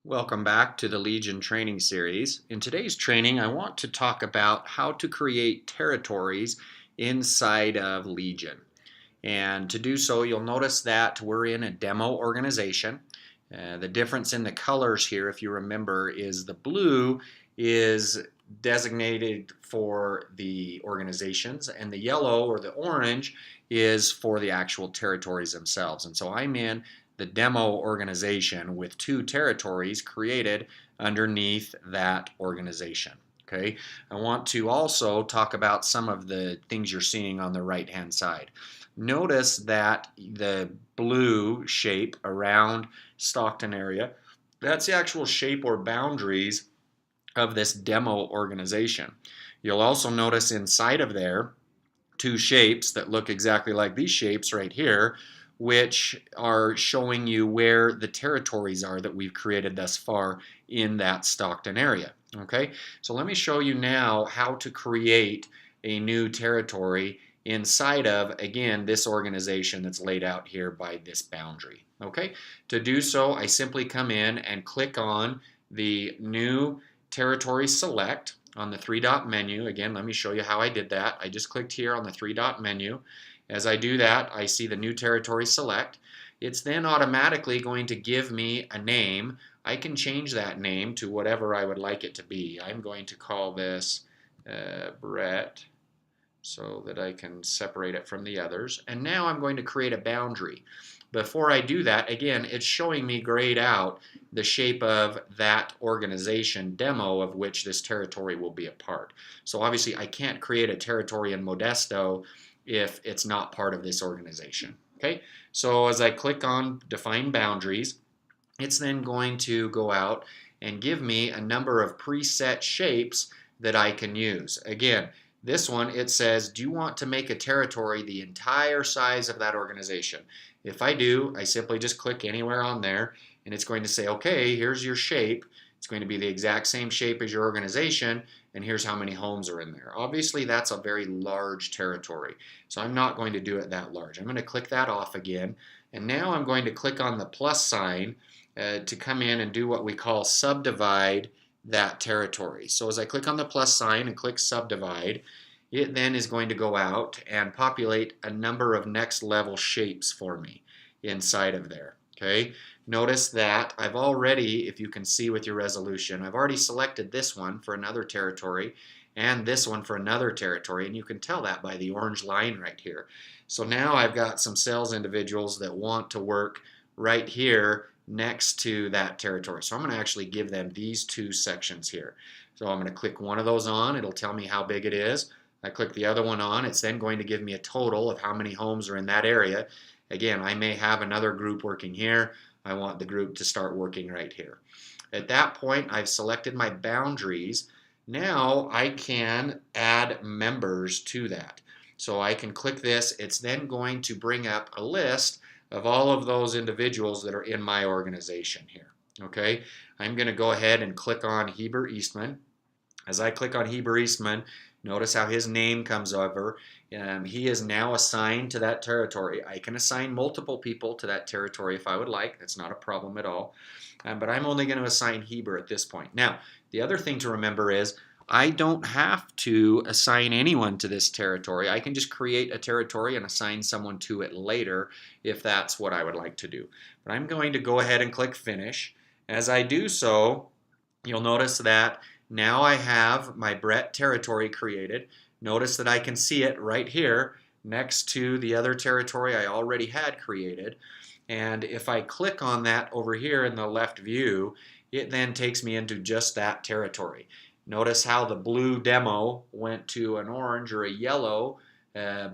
Welcome back to the Legion training series. In today's training, I want to talk about how to create territories inside of Legion. And to do so, you'll notice that we're in a demo organization. The difference in the colors here, if you remember, is the blue is designated for the organizations, and the yellow or the orange is for the actual territories themselves. And so I'm in the demo organization with two territories created underneath that organization. Okay, I want to also talk about some of the things you're seeing on the right hand side. Notice that the blue shape around Stockton area, that's the actual shape or boundaries of this demo organization. You'll also notice inside of there two shapes that look exactly like these shapes right here, which are showing you where the territories are that we've created thus far in that Stockton area. Okay, so let me show you now how to create a new territory inside of, again, this organization that's laid out here by this boundary. Okay, to do so, I simply come in and click on the new territory select on the three-dot menu. Again, let me show you how I did that. I just clicked here on the three-dot menu. As I do that, I see the new territory select. It's then automatically going to give me a name. I can change that name to whatever I would like it to be. I'm going to call this Brett so that I can separate it from the others. And now I'm going to create a boundary. Before I do that, again, it's showing me grayed out the shape of that organization demo of which this territory will be a part. So obviously I can't create a territory in Modesto if it's not part of this organization. Okay, so as I click on define boundaries, it's then going to go out and give me a number of preset shapes that I can use. Again, this one, it says, do you want to make a territory the entire size of that organization? If I do, I simply just click anywhere on there, and it's going to say, okay, here's your shape. It's going to be the exact same shape as your organization, and here's how many homes are in there. Obviously, that's a very large territory, so I'm not going to do it that large. I'm going to click that off again, and now I'm going to click on the plus sign to come in and do what we call subdivide that territory. So as I click on the plus sign and click subdivide, it then is going to go out and populate a number of next level shapes for me inside of there. Okay, notice that I've already, if you can see with your resolution, I've already selected this one for another territory and this one for another territory, and you can tell that by the orange line right here. So now I've got some sales individuals that want to work right here next to that territory. So I'm going to actually give them these two sections here. So I'm going to click one of those on. It'll tell me how big it is. I click the other one on. It's then going to give me a total of how many homes are in that area. Again, I may have another group working here. I want the group to start working right here. At that point, I've selected my boundaries. Now I can add members to that. So I can click this. It's then going to bring up a list of all of those individuals that are in my organization here. Okay, I'm going to go ahead and click on Heber Eastman. As I click on Heber Eastman, notice how his name comes over. He is now assigned to that territory. I can assign multiple people to that territory if I would like. That's not a problem at all. But I'm only going to assign Heber at this point. Now, the other thing to remember is I don't have to assign anyone to this territory. I can just create a territory and assign someone to it later if that's what I would like to do. But I'm going to go ahead and click Finish. As I do so, you'll notice that now I have my Brett territory created. Notice that I can see it right here next to the other territory I already had created. And if I click on that over here in the left view, it then takes me into just that territory. Notice how the blue demo went to an orange or a yellow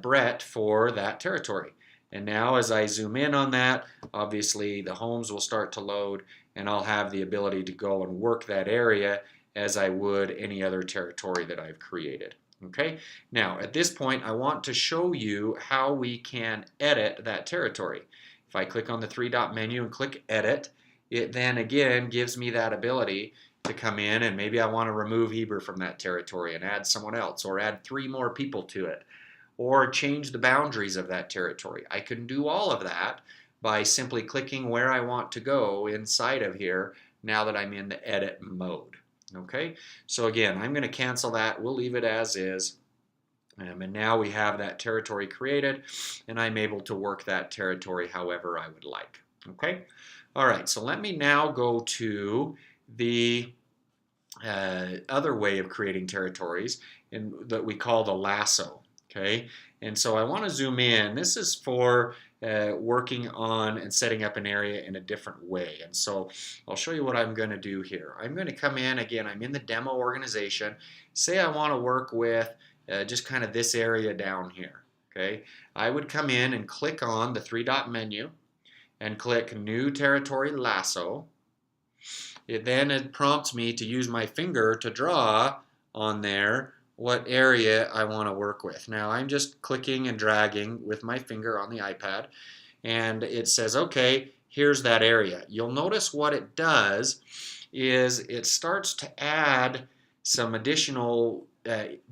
Brett for that territory. And now as I zoom in on that, obviously the homes will start to load and I'll have the ability to go and work that area as I would any other territory that I've created. Okay, now at this point I want to show you how we can edit that territory. If I click on the three-dot menu and click Edit, it then again gives me that ability to come in and maybe I want to remove Heber from that territory and add someone else or add 3 more people to it or change the boundaries of that territory. I can do all of that by simply clicking where I want to go inside of here now that I'm in the edit mode. Okay, so again, I'm going to cancel that. We'll leave it as is. And now we have that territory created, and I'm able to work that territory however I would like. Okay, all right, so let me now go to the other way of creating territories that we call the lasso. Okay, and so I want to zoom in. This is for working on and setting up an area in a different way. And so I'll show you what I'm going to do here. I'm going to come in, again, I'm in the demo organization. Say I want to work with just kind of this area down here. Okay, I would come in and click on the three-dot menu and click New Territory Lasso. It prompts me to use my finger to draw on there what area I want to work with. Now I'm just clicking and dragging with my finger on the iPad, and it says, okay, here's that area. You'll notice what it does is it starts to add some additional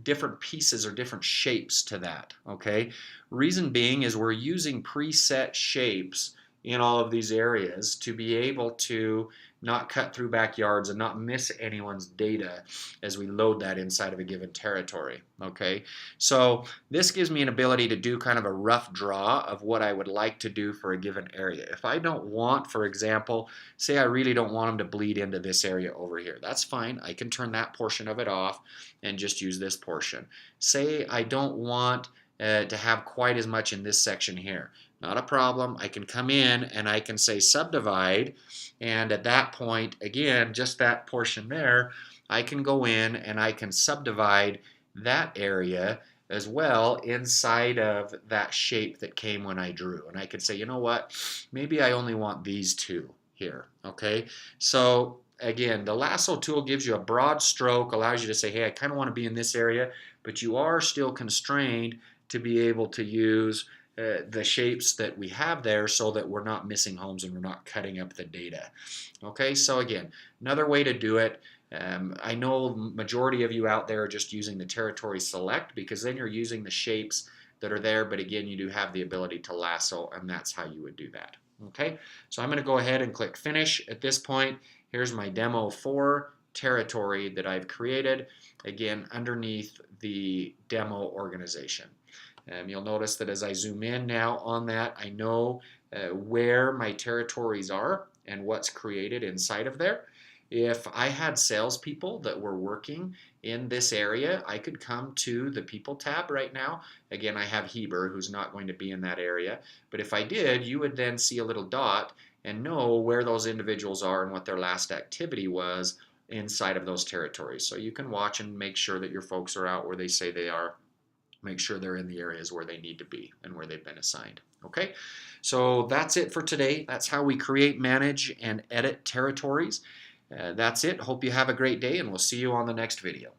different pieces or different shapes to that. Okay, reason being is we're using preset shapes in all of these areas to be able to not cut through backyards and not miss anyone's data as we load that inside of a given territory. Okay, so this gives me an ability to do kind of a rough draw of what I would like to do for a given area. If I don't want, for example, say I really don't want them to bleed into this area over here, that's fine. I can turn that portion of it off and just use this portion. Say I don't want to have quite as much in this section here. Not a problem. I can come in and I can say subdivide, and at that point, again, just that portion there, I can go in and I can subdivide that area as well inside of that shape that came when I drew. And I could say, you know what, maybe I only want these two here. Okay, so again, the lasso tool gives you a broad stroke, allows you to say, hey, I kind of want to be in this area, but you are still constrained to be able to use the shapes that we have there so that we're not missing homes and we're not cutting up the data. Okay, so again, another way to do it, I know majority of you out there are just using the territory select because then you're using the shapes that are there, but again, you do have the ability to lasso, and that's how you would do that. Okay, so I'm going to go ahead and click finish. At this point, here's my demo 4 territory that I've created, again, underneath the demo organization. You'll notice that as I zoom in now on that, I know where my territories are and what's created inside of there. If I had salespeople that were working in this area, I could come to the People tab right now. Again, I have Heber, who's not going to be in that area. But if I did, you would then see a little dot and know where those individuals are and what their last activity was inside of those territories. So you can watch and make sure that your folks are out where they say they are. Make sure they're in the areas where they need to be and where they've been assigned. Okay, so that's it for today. That's how we create, manage, and edit territories. That's it. Hope you have a great day, and we'll see you on the next video.